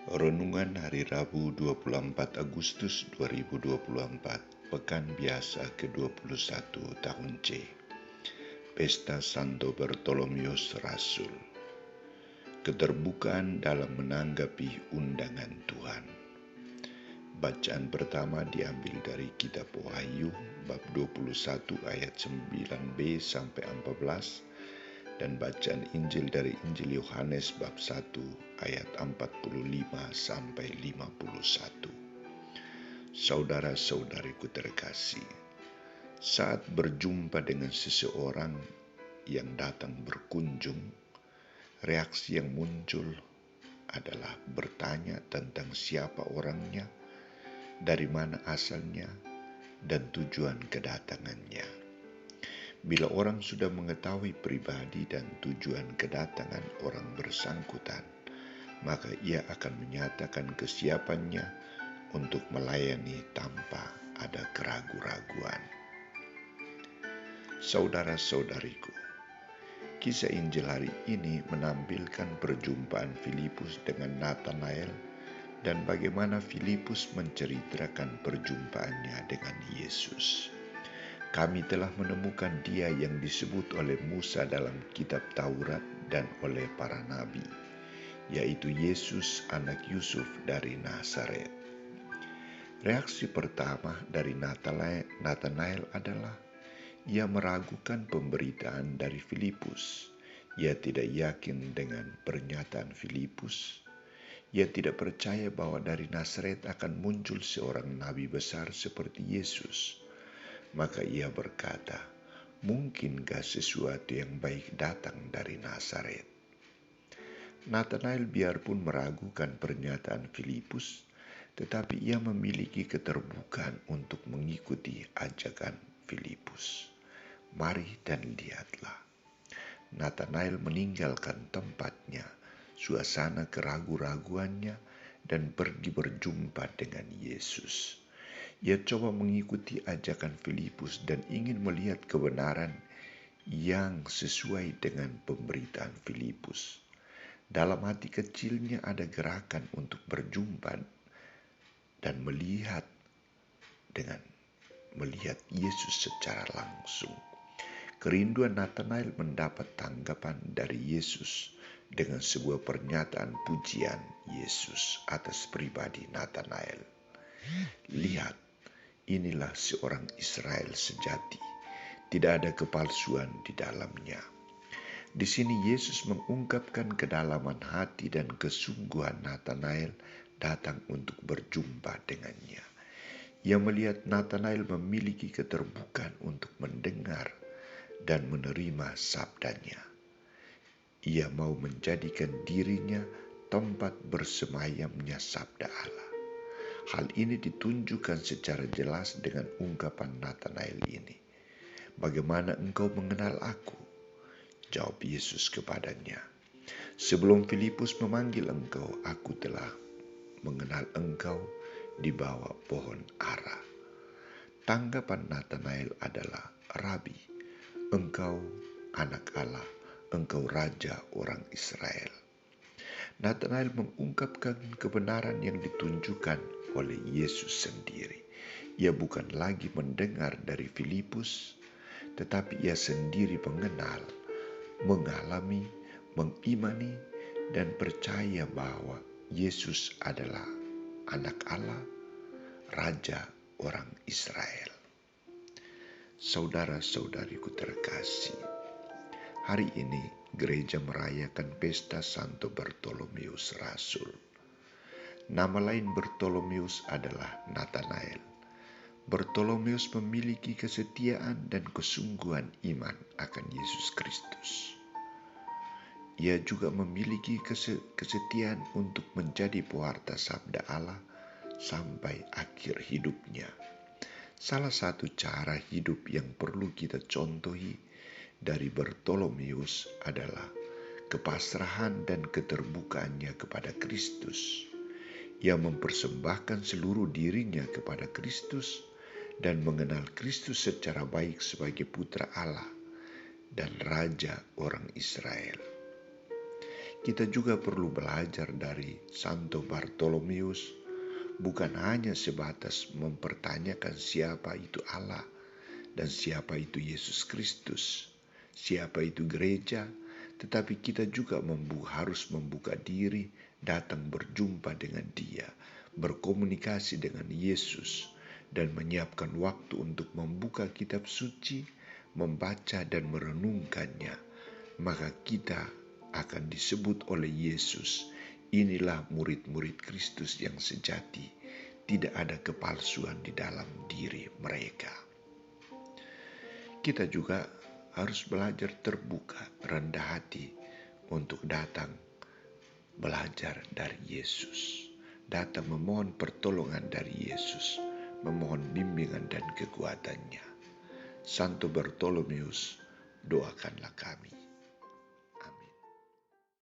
Renungan Hari Rabu 24 Agustus 2024, Pekan Biasa ke-21 tahun C. Pesta Santo Bartolomeus Rasul. Keterbukaan dalam menanggapi undangan Tuhan. Bacaan pertama diambil dari kitab Wahyu bab 21 ayat 9b sampai 14 dan bacaan Injil dari Injil Yohanes bab 1 ayat 45 sampai 51. Saudara-saudariku terkasih, saat berjumpa dengan seseorang yang datang berkunjung, reaksi yang muncul adalah bertanya tentang siapa orangnya, dari mana asalnya, dan tujuan kedatangannya. Bila orang sudah mengetahui pribadi dan tujuan kedatangan orang bersangkutan, maka ia akan menyatakan kesiapannya untuk melayani tanpa ada keraguan-raguan. Saudara-saudariku, kisah Injil hari ini menampilkan perjumpaan Filipus dengan Nathanael dan bagaimana Filipus menceritakan perjumpaannya dengan Yesus. Kami telah menemukan Dia yang disebut oleh Musa dalam kitab Taurat dan oleh para nabi, yaitu Yesus anak Yusuf dari Nazaret. Reaksi pertama dari Nathanael adalah ia meragukan pemberitaan dari Filipus. Ia tidak yakin dengan pernyataan Filipus. Ia tidak percaya bahwa dari Nazaret akan muncul seorang nabi besar seperti Yesus. Maka ia berkata, mungkinkah sesuatu yang baik datang dari Nazaret? Nathanael biarpun meragukan pernyataan Filipus, tetapi ia memiliki keterbukaan untuk mengikuti ajakan Filipus. Mari dan lihatlah. Nathanael meninggalkan tempatnya, suasana keraguan-raguannya, dan pergi berjumpa dengan Yesus. Ia coba mengikuti ajakan Filipus dan ingin melihat kebenaran yang sesuai dengan pemberitaan Filipus. Dalam hati kecilnya ada gerakan untuk berjumpa dan melihat Yesus secara langsung. Kerinduan Nathanael mendapat tanggapan dari Yesus dengan sebuah pernyataan pujian Yesus atas pribadi Nathanael. Lihat, inilah seorang Israel sejati, tidak ada kepalsuan di dalamnya. Di sini Yesus mengungkapkan kedalaman hati dan kesungguhan Nathanael datang untuk berjumpa dengannya. Ia melihat Nathanael memiliki keterbukaan untuk mendengar dan menerima sabdanya. Ia mau menjadikan dirinya tempat bersemayamnya sabda Allah. Hal ini ditunjukkan secara jelas dengan ungkapan Nathanael ini. Bagaimana engkau mengenal aku? Jawab Yesus kepadanya. Sebelum Filipus memanggil engkau, aku telah mengenal engkau di bawah pohon ara. Tanggapan Nathanael adalah, Rabi, engkau anak Allah, engkau raja orang Israel. Nathanael mengungkapkan kebenaran yang ditunjukkan oleh Yesus sendiri. Ia bukan lagi mendengar dari Filipus, tetapi ia sendiri mengenal, mengalami, mengimani, dan percaya bahwa Yesus adalah anak Allah, raja orang Israel. Saudara-saudariku terkasih, hari ini gereja merayakan pesta Santo Bartolomeus Rasul. Nama lain Bartolomeus adalah Nathanael. Bartolomeus memiliki kesetiaan dan kesungguhan iman akan Yesus Kristus. Ia juga memiliki kesetiaan untuk menjadi pewarta sabda Allah sampai akhir hidupnya. Salah satu cara hidup yang perlu kita contohi dari Bartolomeus adalah kepasrahan dan keterbukaannya kepada Kristus. Ia mempersembahkan seluruh dirinya kepada Kristus dan mengenal Kristus secara baik sebagai Putra Allah dan Raja orang Israel. Kita juga perlu belajar dari Santo Bartolomeus, bukan hanya sebatas mempertanyakan siapa itu Allah dan siapa itu Yesus Kristus, siapa itu gereja, tetapi kita juga harus membuka diri, datang berjumpa dengan Dia, berkomunikasi dengan Yesus, dan menyiapkan waktu untuk membuka kitab suci, membaca dan merenungkannya. Maka kita akan disebut oleh Yesus, inilah murid-murid Kristus yang sejati, tidak ada kepalsuan di dalam diri mereka. Kita juga harus belajar terbuka, rendah hati untuk datang belajar dari Yesus, datang memohon pertolongan dari Yesus, memohon bimbingan dan kekuatannya. Santo Bartolomeus, doakanlah kami.